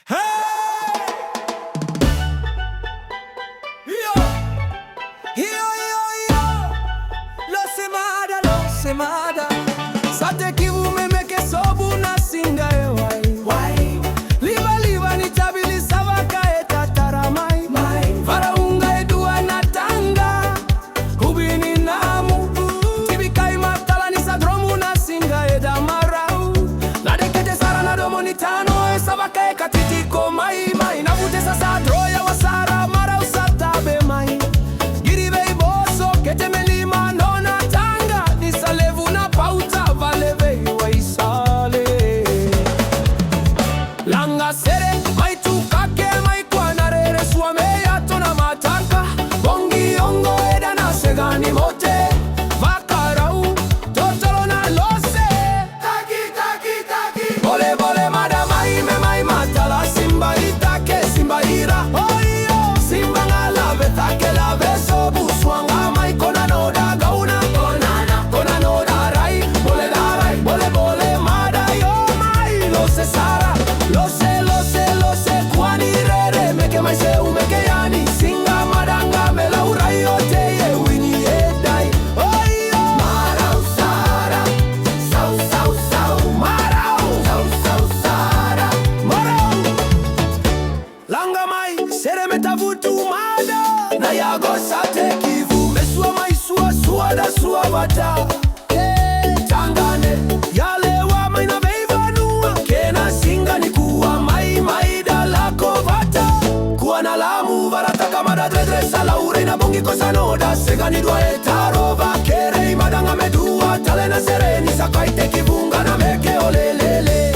Hey! Yo! Yo, yo, yo! Lo semada Sate kivu memeke sobu na singa ewai Liba ni tabili savaka eta taramai Faraunga edua na tanga Kubini namu Tibikai matala ni sadromu na singa eda marau Nadekete sara na domo ni tano Savaka eka titiko mai Navute sasa droya wasara marau satabe mai Giribe iboso kete melima nona tanga Nisalevu na pauta valeve waisale Langa sere mai tukake mai kwa narere suame yato na matanka Bongi ongo eda na segani mote Vakarau totoro na lose Taki Bole bole madamai me mai matala Simba itake simba ira Oyo simba ngalave take lave sobu Swanga mai kona noda gauna Kona noda rai Bole bole mada yo mai Lose sara Lose kwani rere Meke mai se umeke yani Singa madanga mela urai ote ye wini edai Oyo Marau sara Sau Marau Sau sara Marau Langa mai sere metavutu mada Na yago sate kivu Mesua mai sua da sua vata Tangane Yalewa mai na veivanua Kena singa ni kuwa mai da lako vata Kuwa na lamu varata kama da dredresa Laure na bongi kosa noda Segani dua etarova Kere madanga medua Tale na sereni sakaite kivunga na meke olelele